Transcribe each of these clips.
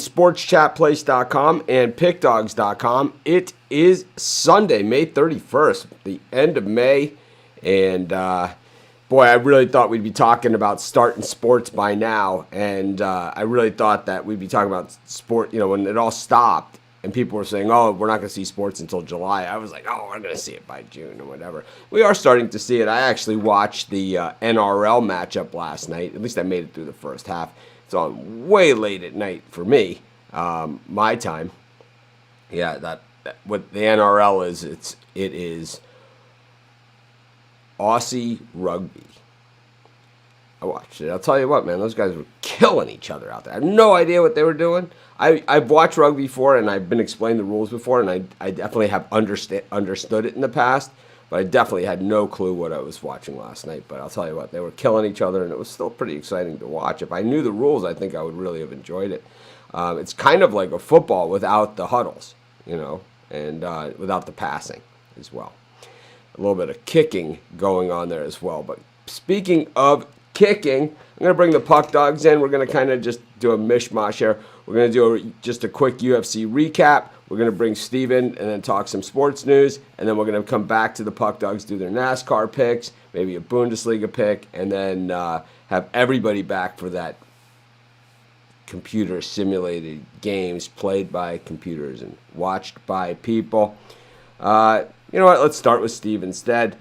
sportschatplace.com and pickdogs.com. It is Sunday, May 31st, the end of May, and boy, I really thought we'd be talking about starting sports by now, and I really thought that we'd be talking about sport, when it all stopped, and people were saying, oh, we're not going to see sports until July. I was like, oh, we're going to see it by June or whatever. We are starting to see it. I actually watched the NRL matchup last night. At least I made it through the first half. It's on way late at night for me, my time. Yeah, that what the NRL is, it is Aussie rugby. I watched it. I'll tell you what, man, those guys were killing each other out there. I have no idea what they were doing. I've watched rugby before, and I've been explained the rules before, and I definitely have understood it in the past, but I definitely had no clue what I was watching last night. But I'll tell you what, they were killing each other, and it was still pretty exciting to watch. If I knew the rules, I think I would really have enjoyed it. It's kind of like a football without the huddles, and without the passing as well. A little bit of kicking going on there as well. But speaking of kicking, I'm going to bring the Puck Dogs in. We're going to kind of just do a mishmash here. We're going to do just a quick UFC recap. We're going to bring Steve in and then talk some sports news. And then we're going to come back to the Puck Dogs, do their NASCAR picks, maybe a Bunddesligsa pick, and then have everybody back for that computer-simulated games played by computers and watched by people. You know what? Let's start with Steve instead.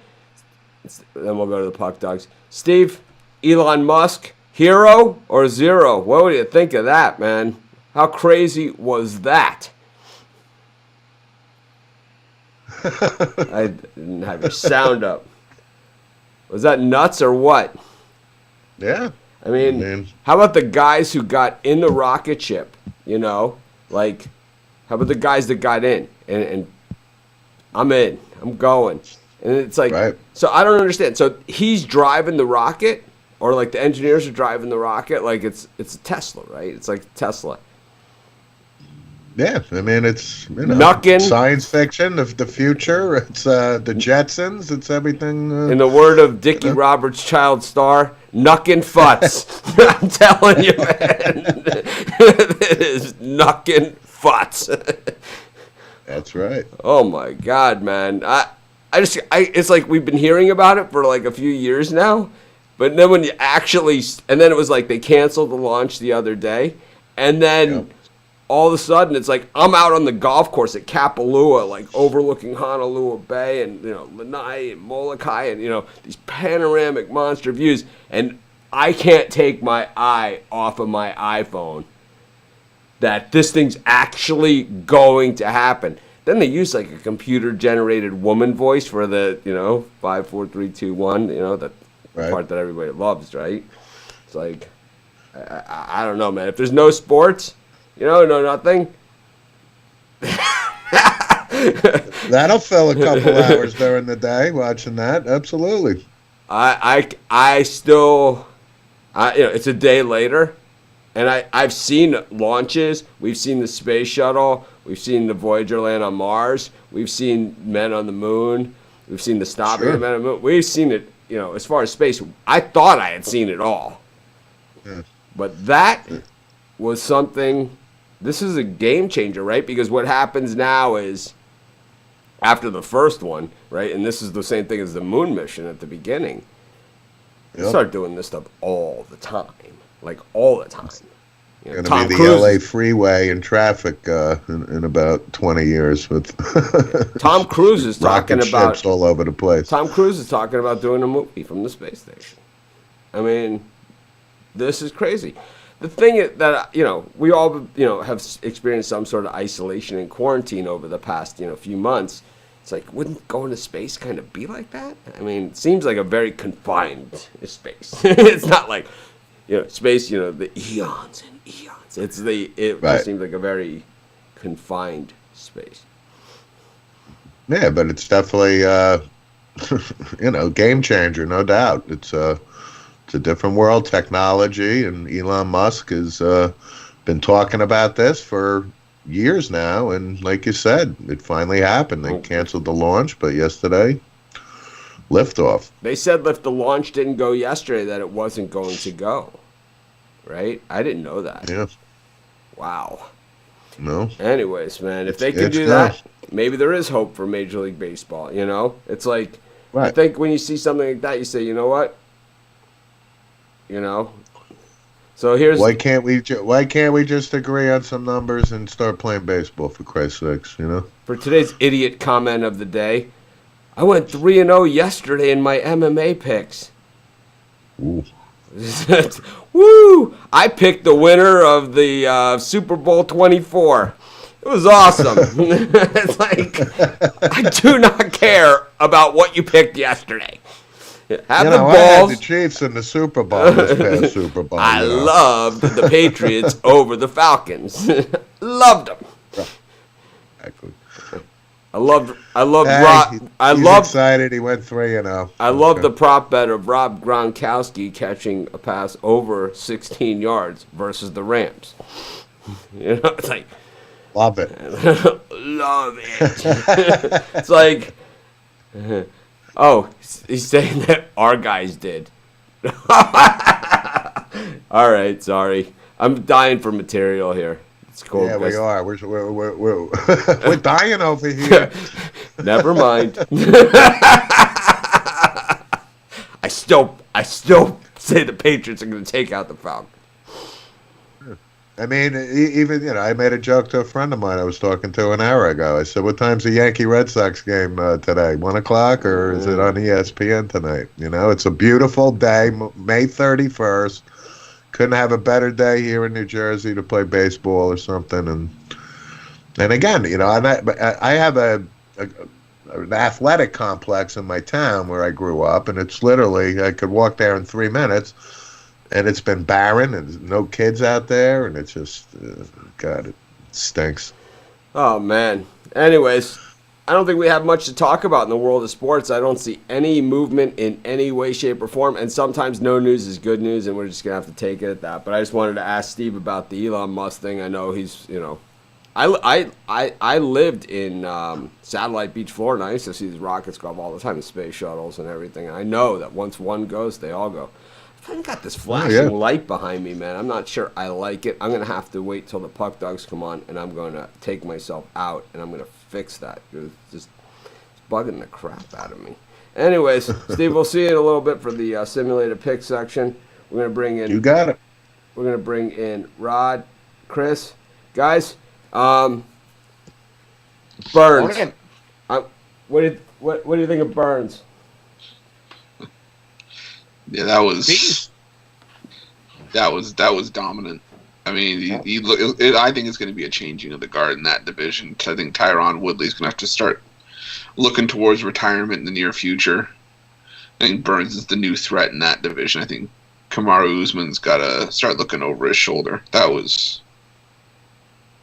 Then we'll go to the Puck Dogs. Steve, Elon Musk, hero or zero? What do you think of that, man? How crazy was that? I didn't have your sound up. Was that nuts or what? Yeah. I mean, how about the guys who got in the rocket ship, Like, how about the guys that got in? And I'm in. I'm going. And it's like, right. So I don't understand. So he's driving the rocket, or like the engineers are driving the rocket, like it's a Tesla, right? It's like Tesla. Yeah, I mean, it's science fiction of the future. It's the Jetsons. It's everything. In the word of Dickie Roberts' child star, knuckin' futz. I'm telling you, man. It is knuckin' futz. That's right. Oh my God, man. It's like we've been hearing about it for like a few years now, but then when you actually, and then it was like they canceled the launch the other day, and then all of a sudden it's like I'm out on the golf course at Kapalua, like overlooking Honolulu Bay and Lanai and Molokai and these panoramic monster views, and I can't take my eye off of my iPhone that this thing's actually going to happen. Then they use like a computer-generated woman voice for the 5, 4, 3, 2, 1. The part that everybody loves, right? It's like I don't know, man. If there's no sports, no nothing. That'll fill a couple hours during the day watching that. Absolutely. I still, it's a day later, and I've seen launches. We've seen the space shuttle. We've seen the Voyager land on Mars. We've seen men on the moon. We've seen the stopping of men on the moon. We've seen it, as far as space. I thought I had seen it all. Yeah. But that was something, this is a game changer, right? Because what happens now is, after the first one, right, and this is the same thing as the moon mission at the beginning, you start doing this stuff all the time. Like, all the time. Going to be the LA freeway and traffic in about 20 years with Tom Cruise is talking about ships all over the place. Tom Cruise is talking about doing a movie from the space station. I mean, this is crazy. The thing that we all have experienced some sort of isolation and quarantine over the past few months. It's like, wouldn't going to space kind of be like that? I mean, it seems like a very confined space. It's not like space, the eons and eons. It just seems like a very confined space. Yeah, but it's definitely, game changer, no doubt. It's a different world, technology, and Elon Musk has been talking about this for years now, and like you said, it finally happened. They canceled the launch, but yesterday, liftoff. They said if the launch didn't go yesterday, that it wasn't going to go. Right? I didn't know that. Yeah. Wow. No, Anyways, man, if they can it's do that, tough. maybe there is hope for Major League Baseball. You know, it's like I Right. think when you see something like that, you say, you know what, you know. So here's Why can't we just agree on some numbers and start playing baseball for Christ's sakes? You know. for today's idiot comment of the day. I went 3-0 yesterday in my MMA picks. Ooh. Woo! I picked the winner of the Super Bowl 24. It was awesome. It's like I do not care about what you picked yesterday. Have the I had the balls. Chiefs in the Super Bowl this past Super Bowl. I You know. loved the Patriots over the Falcons. Loved them. Exactly. I loved Hey, Rob. he's excited. He went 3-0. I love the prop bet of Rob Gronkowski catching a pass over 16 yards versus the Rams. You know, it's like Love it. love it. It's like, oh, he's saying that our guys did. All right, sorry. I'm dying for material here. It's cool. Yeah, we are. We're dying over here. Never mind. I still say the Patriots are going to take out the Falcons. I mean, even, I made a joke to a friend of mine I was talking to an hour ago. I said, what time's the Yankee-Red Sox game today? 1 o'clock, or is it on ESPN tonight? It's a beautiful day, May 31st. Couldn't have a better day here in New Jersey to play baseball or something. And again, I have an athletic complex in my town where I grew up, and it's literally, I could walk there in 3 minutes. And it's been barren, and there's no kids out there, and it's just, God, it stinks. Oh, man. Anyways, I don't think we have much to talk about in the world of sports. I don't see any movement in any way, shape, or form, and sometimes no news is good news, and we're just going to have to take it at that. But I just wanted to ask Steve about the Elon Musk thing. I know he's, I lived in Satellite Beach, Florida, and I used to see these rockets go up all the time, the space shuttles and everything. And I know that once one goes, they all go. I got this flashing light behind me, man. I'm not sure I like it. I'm going to have to wait till the puck dogs come on, and I'm going to take myself out, and I'm going to fix that. It's bugging the crap out of me. Anyways, Steve, we'll see you in a little bit for the simulated pick section. We're going to bring in... You got it. We're going to bring in Rod, Chris. Guys, Burns. What do you think of Burns? Yeah, that was dominant. I mean, I think it's going to be a changing of the guard in that division. I think Tyron Woodley's going to have to start looking towards retirement in the near future. I think Burns is the new threat in that division. I think Kamaru Usman's got to start looking over his shoulder. That was,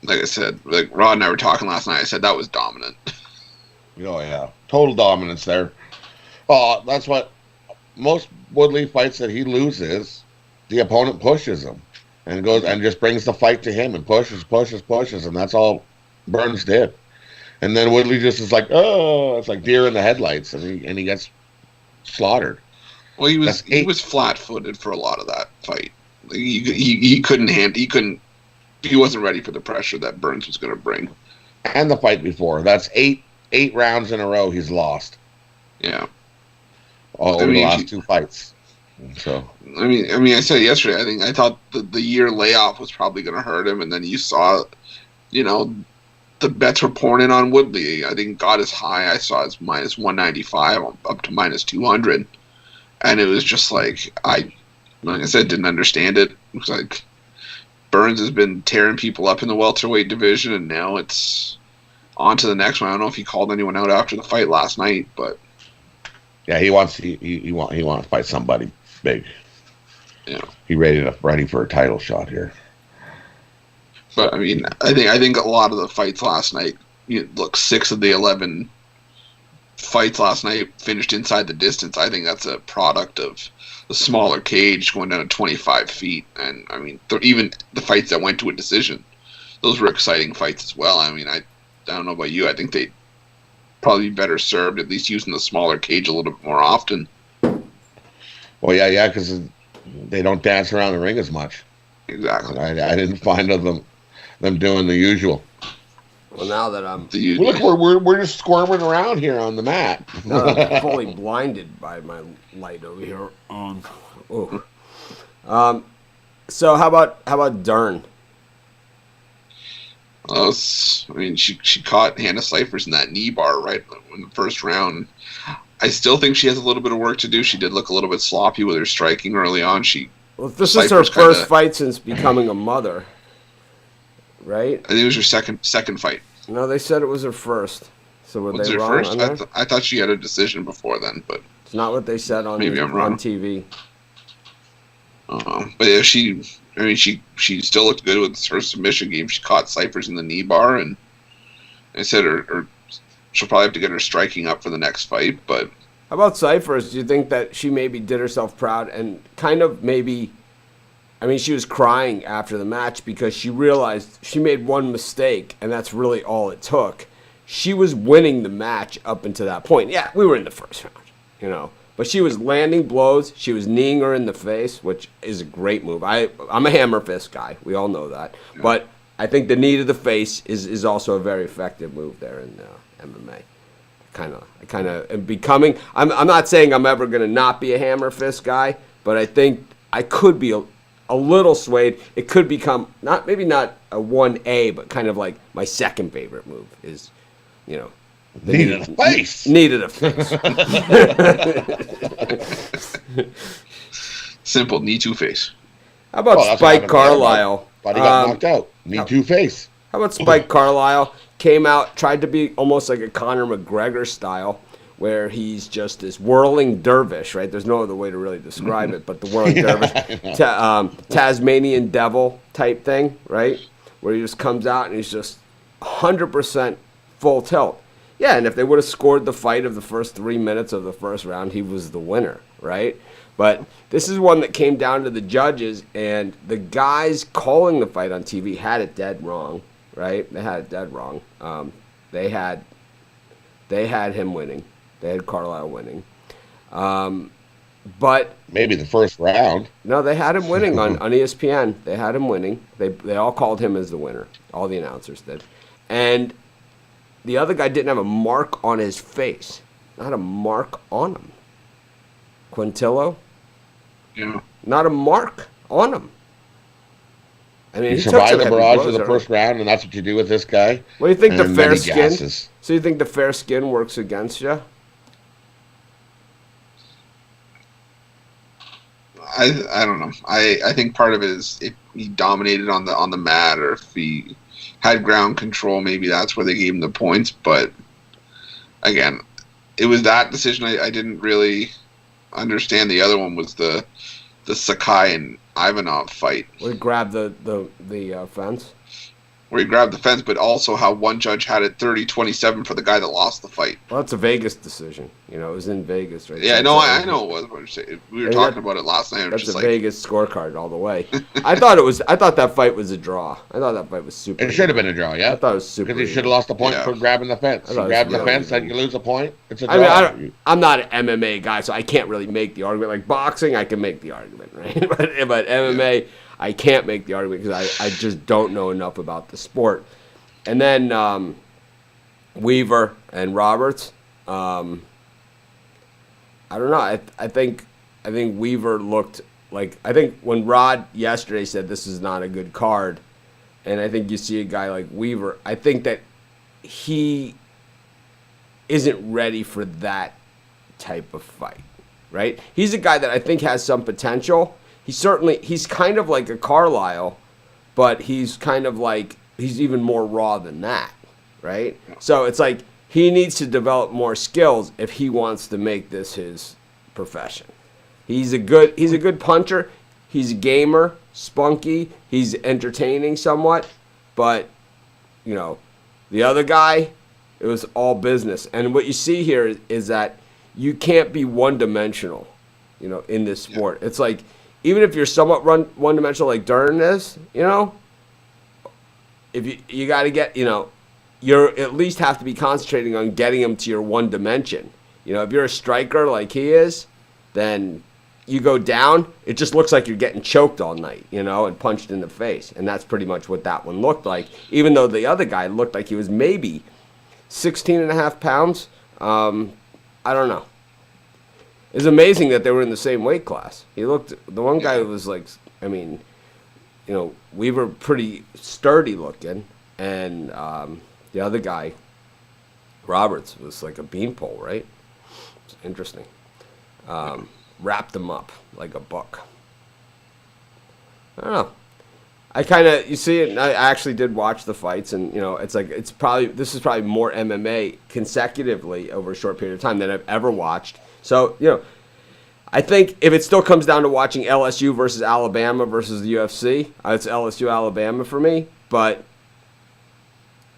like I said, like Rod and I were talking last night. I said that was dominant. Oh yeah, total dominance there. Oh, that's what most Woodley fights that he loses, the opponent pushes him and goes and just brings the fight to him and pushes, and that's all Burns did. And then Woodley just is like, oh, it's like deer in the headlights, and he gets slaughtered. Well, he was flat-footed for a lot of that fight. He wasn't ready for the pressure that Burns was going to bring. And the fight before, that's eight rounds in a row he's lost. Yeah. Over the last two fights. So I mean, I said yesterday. I thought the year layoff was probably going to hurt him, and then you saw, the bets were pouring in on Woodley. I think got as high I saw as minus 195 up to minus 200, and it was just like I said, didn't understand it. It was like Burns has been tearing people up in the welterweight division, and now it's on to the next one. I don't know if he called anyone out after the fight last night, but. Yeah, he wants to fight somebody big. Yeah, he ready for a title shot here. But I mean, I think a lot of the fights last night. Look, 6 of the 11 fights last night finished inside the distance. I think that's a product of the smaller cage going down to 25 feet, and I mean, even the fights that went to a decision, those were exciting fights as well. I mean, I don't know about you. I think they. Probably better served at least using the smaller cage a little bit more often. Well, yeah, because they don't dance around the ring as much. Exactly. I didn't find them. them doing the usual. Well, now that I'm Look, we're just squirming around here on the mat. now that I'm fully blinded by my light over here. So how about Dern? I mean, she caught Hannah Cyphers in that knee bar right in the first round. I still think she has a little bit of work to do. She did look a little bit sloppy with her striking early on. Well, this is her first fight since becoming a mother, right? I think it was her second fight. No, they said it was her first. So were they wrong on that? I thought she had a decision before then, but it's not what they said on TV. But yeah, she still looked good with her submission game. She caught Cyphers in the knee bar, and I said she'll probably have to get her striking up for the next fight. But how about Cyphers? Do you think that she maybe did herself proud and kind of maybe? I mean, she was crying after the match because she realized she made one mistake, and that's really all it took. She was winning the match up until that point. Yeah, we were in the first round, But she was landing blows. She was kneeing her in the face, which is a great move. I'm a hammer fist guy. We all know that. Yeah. But I think the knee to the face is also a very effective move there in MMA. I kind of am becoming. I'm not saying I'm ever going to not be a hammer fist guy, but I think I could be a little swayed. It could become maybe not a 1A, but kind of like my second favorite move is, knee to the face. Knee to the face. Simple knee to face. How about Spike Carlisle? But he got knocked out. Knee to face. How about Spike Carlisle? Came out, tried to be almost like a Conor McGregor style, where he's just this whirling dervish, right? There's no other way to really describe it, but the whirling dervish, Tasmanian devil type thing, right? Where he just comes out and he's just 100% full tilt. Yeah, and if they would have scored the fight of the first 3 minutes of the first round, he was the winner, right? But this is one that came down to the judges, and the guys calling the fight on TV had it dead wrong, right? They had it dead wrong. They had him winning. They had Carlisle winning. But maybe the first round. No, they had him winning on ESPN. They had him winning. They all called him as the winner. All the announcers did. And the other guy didn't have a mark on his face. Not a mark on him. Quintillo? Yeah. Not a mark on him. I mean, he survived the barrage of the first round, and that's what you do with this guy. What do you think the fair skin? So you think the fair skin works against you? I don't know. I think part of it is if he dominated on the mat, or if he had ground control, maybe that's where they gave him the points. But again, it was that decision I didn't really understand. The other one was the Sakai and Ivanov fight. Where he grabbed the fence? Where he grabbed the fence, but also how one judge had it 30-27 for the guy that lost the fight. Well, that's a Vegas decision. It was in Vegas, right? Yeah, I know it was. We were talking about it last night. That's a Vegas scorecard all the way. I thought that fight was a draw. I thought that fight was super. It should have been a draw, yeah. I thought it was super. Because he should have lost a point for grabbing the fence. You grab the fence, and you lose a point. It's a draw. I mean, I'm not an MMA guy, so I can't really make the argument. Like boxing, I can make the argument, right? but MMA. I can't make the argument because I just don't know enough about the sport. And then Weaver and Roberts. I don't know. I think Weaver looked like, I think when Rod yesterday said this is not a good card, and I think you see a guy like Weaver, I think that he isn't ready for that type of fight, right? He's a guy that I think has some potential. He's kind of like a Carlisle, but he's kind of like, he's even more raw than that, right? So it's like he needs to develop more skills if he wants to make this his profession. He's a good puncher. He's a gamer, spunky. He's entertaining somewhat, but the other guy, it was all business. And what you see here is that you can't be one-dimensional, in this sport. It's like, even if you're somewhat one-dimensional like Dern is, if you got to get, you at least have to be concentrating on getting him to your one dimension. If you're a striker like he is, then you go down, it just looks like you're getting choked all night, and punched in the face. And that's pretty much what that one looked like, even though the other guy looked like he was maybe 16 and a half pounds. I don't know. It's amazing that they were in the same weight class. The one guy was like, we were pretty sturdy looking, and the other guy, Roberts, was like a beanpole, right? It's interesting. Wrapped him up like a book. I don't know. I kind of, you see it, I actually did watch the fights, and, this is probably more MMA consecutively over a short period of time than I've ever watched. So, I think if it still comes down to watching LSU versus Alabama versus the UFC, it's LSU Alabama for me. But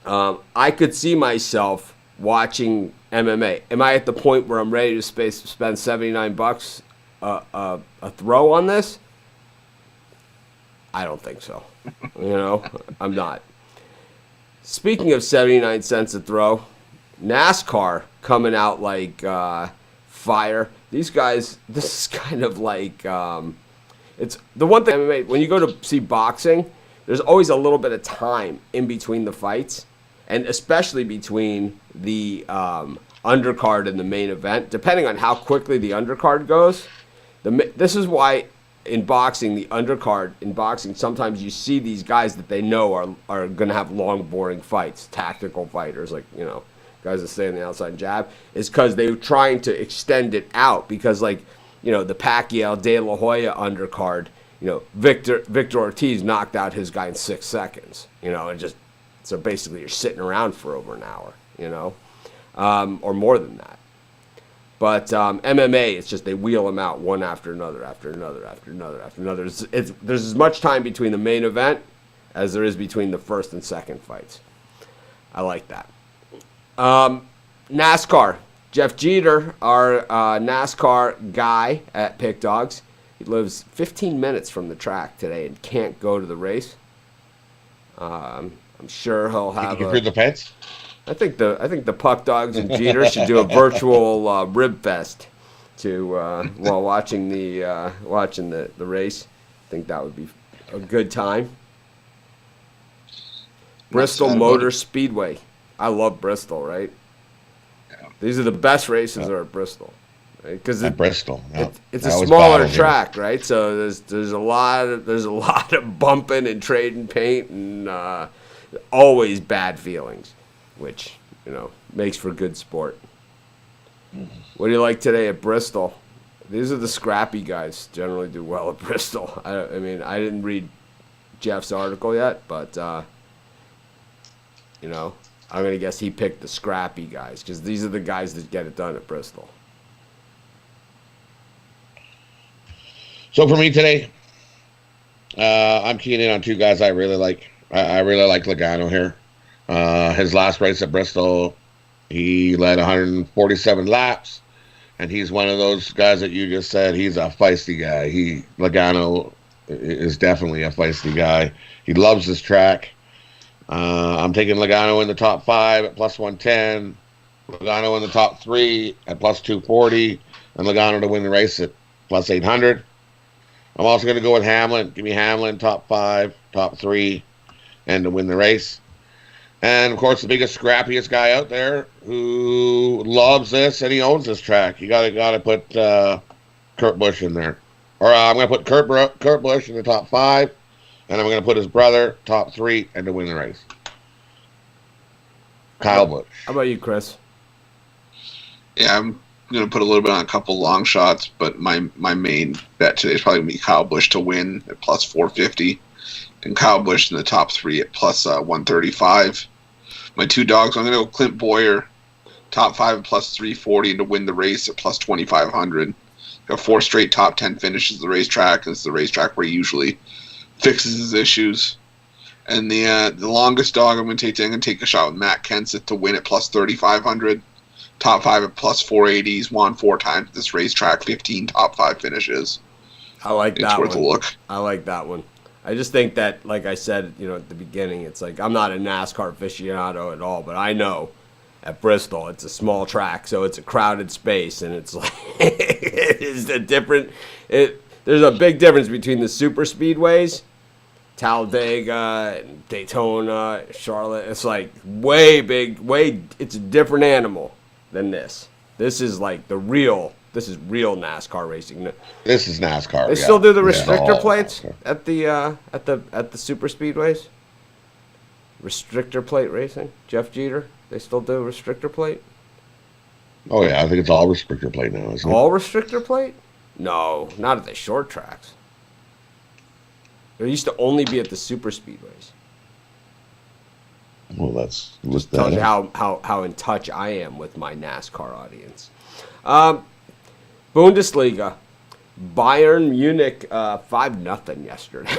I could see myself watching MMA. Am I at the point where I'm ready to spend $79 a throw on this? I don't think so. I'm not. Speaking of 79 cents a throw, NASCAR coming out like fire. These guys, this is kind of like, it's the one thing MMA, when you go to see boxing, there's always a little bit of time in between the fights, and especially between the undercard and the main event, depending on how quickly the undercard goes. This is why in boxing, the undercard in boxing, sometimes you see these guys that they know are going to have long, boring fights, tactical fighters, like, guys that stay on the outside jab, is because they're trying to extend it out. Because, the Pacquiao De La Hoya undercard, Victor Ortiz knocked out his guy in 6 seconds, and just, so basically you're sitting around for over an hour, or more than that. But MMA, it's just they wheel them out one after another, after another, after another, after another. There's as much time between the main event as there is between the first and second fights. I like that. NASCAR. Jeff Jeter, our NASCAR guy at Pick Dogs, he lives 15 minutes from the track today and can't go to the race. I'm sure he'll have. You the pets? I think the Puck Dogs and Jeter should do a virtual rib fest while watching the race. I think that would be a good time. Bristol Motor Speedway. I love Bristol, right? Yeah. These are the best races are at Bristol, right? Because Bristol, it's a smaller track, right? So there's a lot of bumping and trading paint and always bad feelings, which makes for good sport. What do you like today at Bristol? These are the scrappy guys. Generally do well at Bristol. I didn't read Jeff's article yet, but I'm going to guess he picked the scrappy guys because these are the guys that get it done at Bristol. So for me today, I'm keying in on two guys I really like. I really like Logano here. His last race at Bristol, he led 147 laps, and he's one of those guys that you just said he's a feisty guy. Logano is definitely a feisty guy. He loves this track. I'm taking Logano in the top 5 at plus 110, Logano in the top 3 at plus 240, and Logano to win the race at plus 800. I'm also going to go with Hamlin. Give me Hamlin top 5, top 3, and to win the race. And, of course, the biggest, scrappiest guy out there who loves this and he owns this track. You got to put Kurt Busch in there. Or I'm going to put Kurt Busch in the top 5, and I'm going to put his brother top 3 and to win the race. Kyle Busch. How about you, Chris? Yeah, I'm going to put a little bit on a couple long shots, but my main bet today is probably going to be Kyle Busch to win at plus 450, and Kyle Busch in the top 3 at plus 135. My two dogs, I'm going to go Clint Boyer, top 5 at plus 340, and to win the race at plus 2,500. Got 4 straight top 10 finishes at the racetrack, and it's the racetrack where he usually fixes his issues. And the longest dog I'm going to take a shot with Matt Kenseth to win at plus 3,500. Top 5 at plus 480. He's won 4 times at this racetrack, 15 top 5 finishes. I like that one. It's worth a look. I like that one. I just think that, like I said, at the beginning, it's like I'm not a NASCAR aficionado at all, but I know at Bristol. It's a small track, so it's a crowded space, and it's like it's a different. There's a big difference between the super speedways, Talladega, and Daytona, Charlotte. It's like way big, it's a different animal than this. This is like this is real NASCAR racing. This is NASCAR. They still do the restrictor plates at the super speedways. Restrictor plate racing. Jeff Jeter. They still do restrictor plate. Oh yeah, I think it's all restrictor plate now. Isn't it? All restrictor plate? No, not at the short tracks. It used to only be at the super speedways. Well, that's Tells you how in touch I am with my NASCAR audience. Bundesliga, Bayern Munich 5-0 yesterday.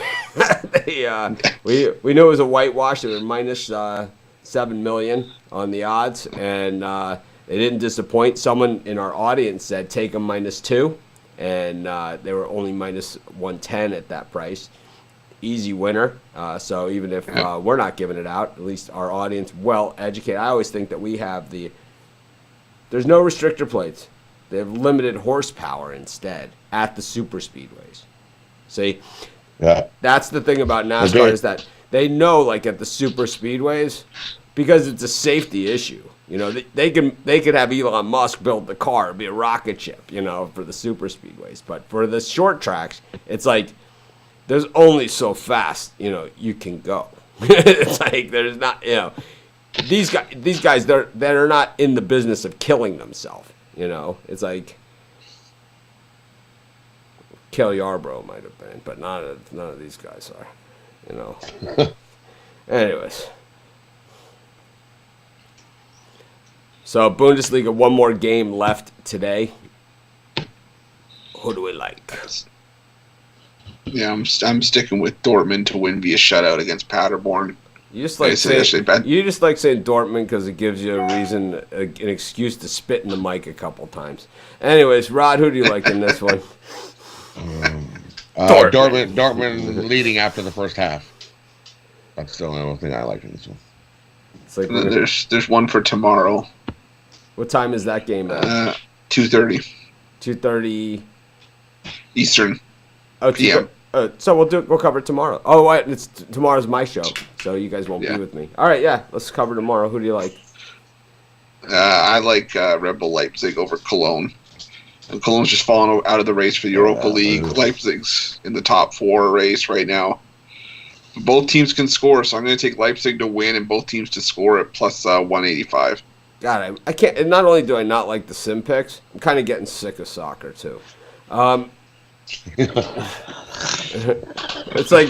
We knew it was a whitewash. They were minus 7 million on the odds, and they didn't disappoint. Someone in our audience said take them -2, and they were only minus 110 at that price. Easy winner. So even if we're not giving it out, at least our audience, well educated. I always think that we have there's no restrictor plates. They have limited horsepower instead at the super speedways. See, that's the thing about NASCAR is that they know, like at the super speedways, because it's a safety issue. You know, they could have Elon Musk build the car, it'd be a rocket ship, you know, for the super speedways. But for the short tracks, it's like there's only so fast, you know, you can go. It's like there's not, you know, these guys they're not in the business of killing themselves. You know, it's like Kelly Yarbrough might have been, but none of these guys are. You know. Anyways. So Bundesliga, one more game left today. Who do we like? Yeah, I'm sticking with Dortmund to win via shutout against Paderborn. You just like saying Dortmund because it gives you a reason, an excuse to spit in the mic a couple times. Anyways, Rod, who do you like in this one? Dortmund leading after the first half. That's the only thing I like in this one. It's like there's one for tomorrow. What time is that game at? 2:30. 2:30 Eastern. Oh, PM. So we'll cover it tomorrow. Oh, wait, tomorrow's my show, so you guys won't be with me. All right, yeah, let's cover tomorrow. Who do you like? I like Red Bull Leipzig over Cologne. And Cologne's just fallen out of the race for the Europa League. Leipzig's in the top 4 race right now. Both teams can score, so I'm going to take Leipzig to win and both teams to score at plus 185. God, I can't. And not only do I not like the sim picks, I'm kind of getting sick of soccer too. It's like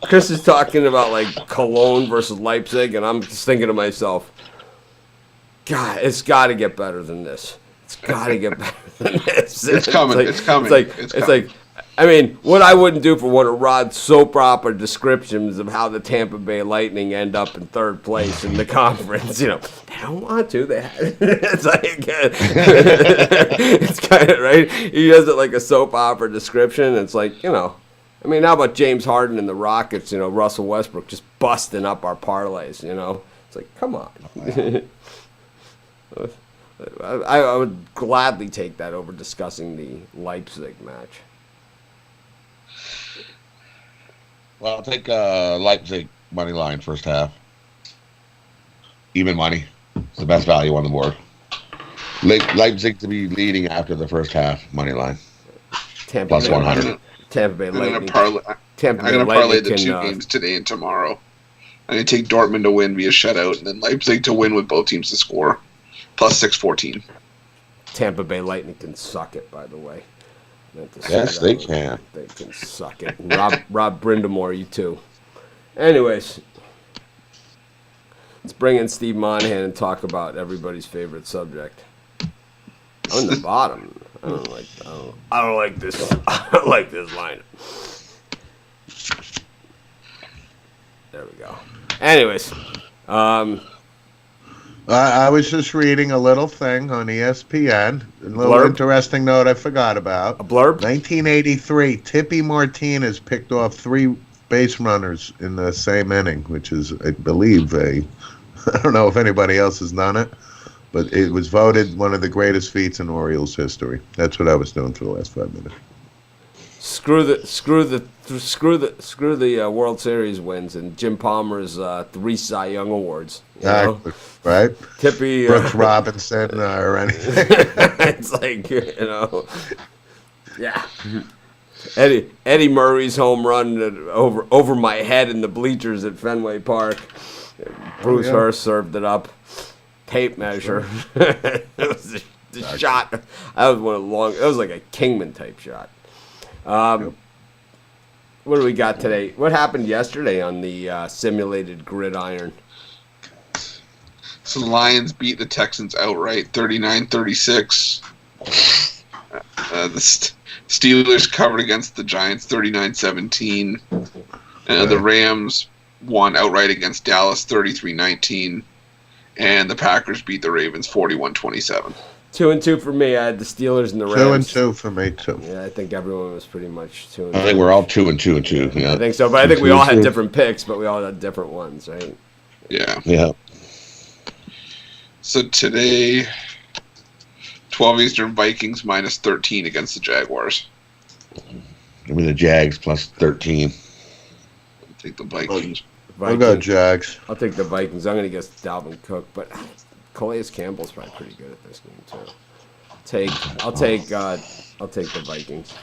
Chris is talking about like Cologne versus Leipzig, and I'm just thinking to myself, God, it's got to get better than this. It's got to get better than this. It's coming. It's coming. It's like, I mean, what I wouldn't do for one of Rod's soap opera descriptions of how the Tampa Bay Lightning end up in 3rd place in the conference, you know, they don't want to. It's like, it's kind of, right? He does it like a soap opera description. It's like, you know, I mean, how about James Harden and the Rockets, you know, Russell Westbrook just busting up our parlays, you know? It's like, come on. I would gladly take that over discussing the Leipzig match. Well, I'll take Leipzig money line first half. Even money. It's the best value on the board. Leipzig to be leading after the first half money line. Plus 100. Tampa Bay Lightning. I'm going to parlay the 2 games today and tomorrow. I'm going to take Dortmund to win via shutout and then Leipzig to win with both teams to score. Plus 614. Tampa Bay Lightning can suck it, by the way. Yes, they can. They can suck it. Rob Brindamore, you too. Anyways, let's bring in Steve Monahan and talk about everybody's favorite subject. On the bottom, I don't like this. I don't like this lineup. There we go. Anyways, I was just reading a little thing on ESPN. A little blurb? Interesting note I forgot about. A blurb? 1983, Tippy Martinez picked off 3 base runners in the same inning, which is, I believe, a I don't know if anybody else has done it, but it was voted one of the greatest feats in Orioles history. That's what I was doing for the last 5 minutes. Screw the World Series wins and Jim Palmer's 3 Cy Young awards. You know? Exactly. Right? Tippy, Brooks Robinson or anything. it's like, you know, yeah. Eddie Murray's home run over my head in the bleachers at Fenway Park. Bruce Hurst served it up. Tape measure. It was the shot. That was one of the long. That was like a Kingman type shot. What do we got today? What happened yesterday on the simulated gridiron? So the Lions beat the Texans outright, 39-36. The Steelers covered against the Giants, 39-17. The Rams won outright against Dallas, 33-19. And the Packers beat the Ravens, 41-27. 2-2 for me. I had the Steelers and the Rams. 2-2 for me too. Yeah, I think everyone was pretty much 2-2. I think we're all 2-2. Yeah. I think so, but I think we all had different picks, but we all had different ones, right? Yeah. Yeah. So today, 12 Eastern, Vikings minus 13 against the Jaguars. Give me the Jags plus 13. I'll take the Vikings. I'll go Jags. I'll take the Vikings. I'm going to guess Dalvin Cook, but Calais Campbell's probably pretty good at this game too. I'll take the Vikings.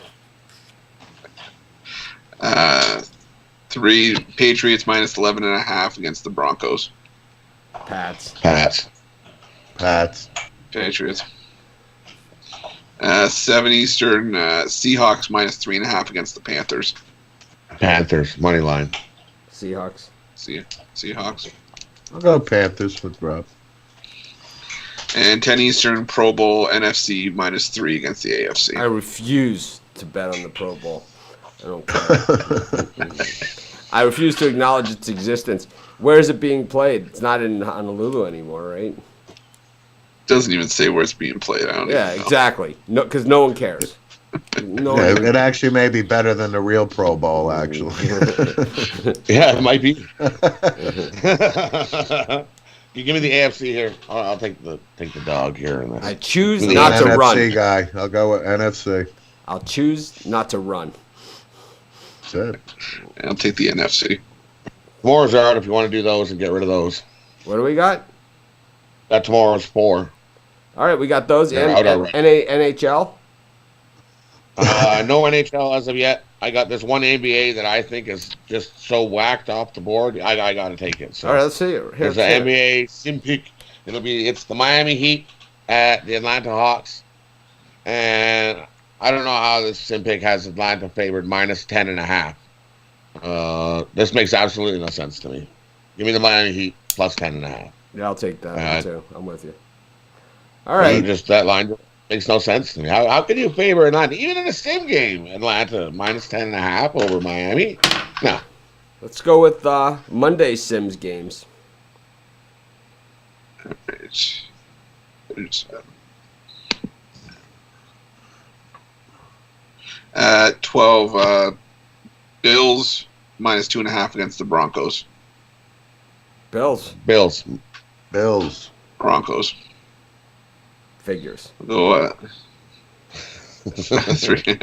3 Patriots minus 11.5 against the Broncos. Pats. Patriots. 7 Eastern, Seahawks minus 3.5 against the Panthers. Panthers money line. Seahawks. Seahawks. I'll go Panthers with Rob. And 10 Eastern, Pro Bowl, NFC minus 3 against the AFC. I refuse to bet on the Pro Bowl. I don't care. I refuse to acknowledge its existence. Where is it being played? It's not in Honolulu anymore, right? Doesn't even say where it's being played. I don't Yeah, even know. exactly. No, because no one cares. No Yeah, one it actually may be better than the real Pro Bowl, actually. Yeah, it might be. You give me the AFC here. I'll take the dog here. And I choose The not to NFC run. guy. I'll go with NFC. I'll choose not to run. That's it. I'll take the NFC. Tomorrow's out if you want to do those and get rid of those. What do we got? That tomorrow's 4. All right, we got those. They're out already. NHL? No NHL as of yet. I got this one NBA that I think is just so whacked off the board. I got to take it. So All right, let's see it. Here, there's an NBA sim pick. It's the Miami Heat at the Atlanta Hawks, and I don't know how this sim pick has Atlanta favored minus 10.5. This makes absolutely no sense to me. Give me the Miami Heat plus 10.5. Yeah, I'll take that one too. I'm with you. All right. Just that line makes no sense to me. How can you favor Atlanta? Even in a sim game, Atlanta minus 10.5 over Miami? No. Let's go with Monday Sims games. It's 12 Bills minus 2.5 against the Broncos. Bills. Broncos. Figures. Go, 3.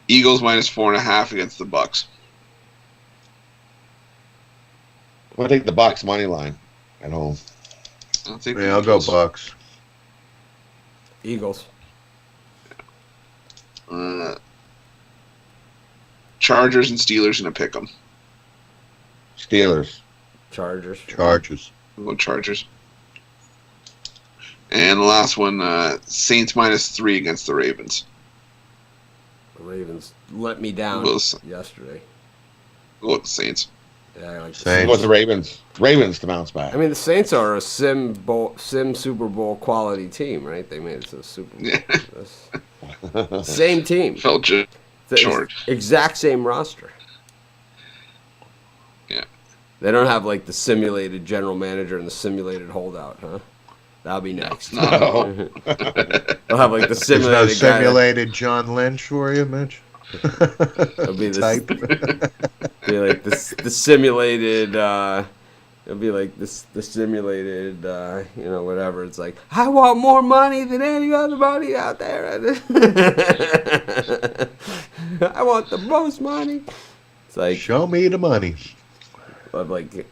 Eagles minus 4.5 against the Bucks. I'll take the Bucks money line at home. I'll take Yeah, I'll go Bucks. Eagles. Chargers and Steelers in a pick 'em. Steelers. Chargers. I'll go Chargers. And the last one, Saints minus 3 against the Ravens. The Ravens let me down yesterday. Go with the Saints. Yeah, I like the Saints. What's the Ravens? Ravens to bounce back. I mean, the Saints are a Sim Super Bowl quality team, right? They made it to the Super Bowl. Same team. Felt short. Exact same roster. Yeah. They don't have like the simulated general manager and the simulated holdout, huh? That'll be next. No. They'll have like the There's no simulated guy. simulated John Lynch for you, Mitch? It'll be this, Type. be like the simulated It'll be like this, the simulated, whatever. It's like, I want more money than any other money out there. I want the most money. It's like, Show me the money. I'm like,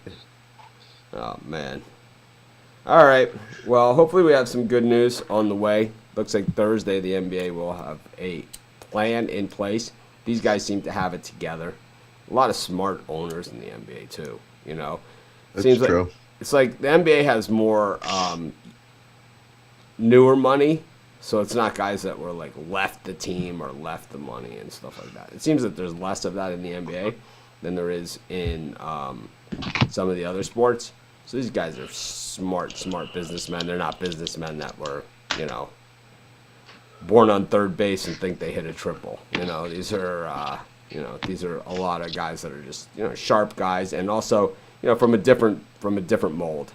oh man. All right. Well, hopefully we have some good news on the way. Looks like Thursday the NBA will have a plan in place. These guys seem to have it together. A lot of smart owners in the NBA too. That's Seems true. like it's like the NBA has more newer money, so it's not guys that were like left the team or left the money and stuff like that. It seems that there's less of that in the NBA than there is in some of the other sports. So these guys are smart businessmen. They're not businessmen that were, born on third base and think they hit a triple. These are, these are a lot of guys that are just, sharp guys, and also, from a different mold.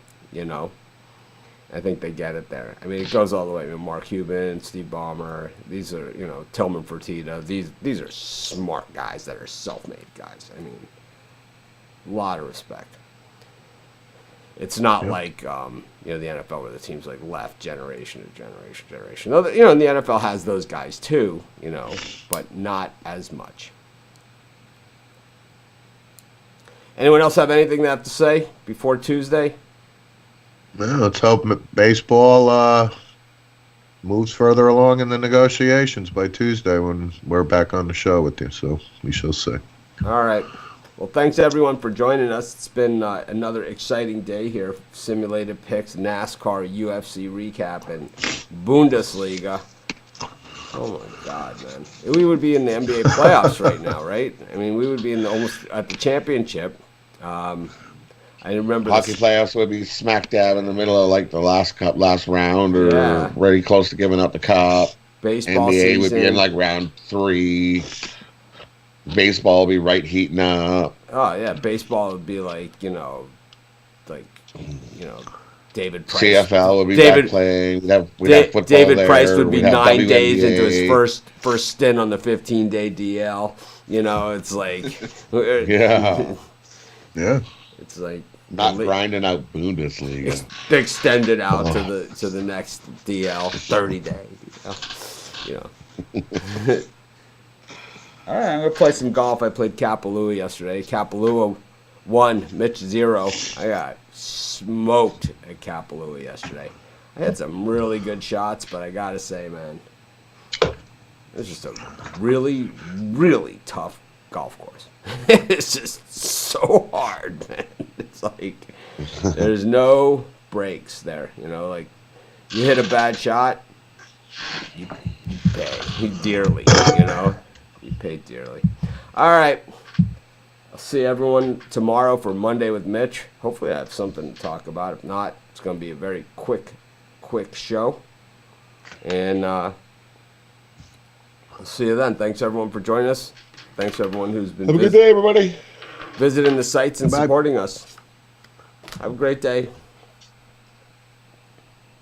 I think they get it there. I mean, it goes all the way. Mark Cuban, Steve Ballmer. These are, Tillman Fertitta. These are smart guys that are self-made guys. I mean, a lot of respect. It's not like the NFL where the team's like left generation to generation. Though, and the NFL has those guys too, but not as much. Anyone else have anything they have to say before Tuesday? No, let's hope baseball moves further along in the negotiations by Tuesday when we're back on the show with you. So we shall see. All right. Well, thanks everyone for joining us. It's been another exciting day here. Simulated picks, NASCAR, UFC recap, and Bunddesliga. Oh my God, man! We would be in the NBA playoffs right now, right? I mean, we would be almost at the championship. I remember hockey playoffs would be smack dab in the middle of like the last round, or really close to giving up the cup. Baseball NBA season would be in like round 3. Baseball would be right heating up. Oh yeah, baseball would be like David Price. CFL would be back playing. We'd have football David there. Price would be We'd have 9 days WNBA. into his first stint on the 15-day DL. It's like Yeah. It's like not grinding out Bunddesliga. Extended out to the next DL 30-day. All right, I'm gonna play some golf. I played Kapalua yesterday. Kapalua 1, Mitch 0. I got smoked at Kapalua yesterday. I had some really good shots, but I gotta say, man, it's just a really, really tough golf course. It's just so hard, man. It's like there's no breaks there. Like you hit a bad shot, you pay dearly. You pay dearly. All right. I'll see everyone tomorrow for Monday with Mitch. Hopefully I have something to talk about. If not, it's going to be a very quick show. And I'll see you then. Thanks, everyone, for joining us. Thanks, everyone who's been Have a good day, everybody. visiting the sites and Bye. supporting us. Have a great day.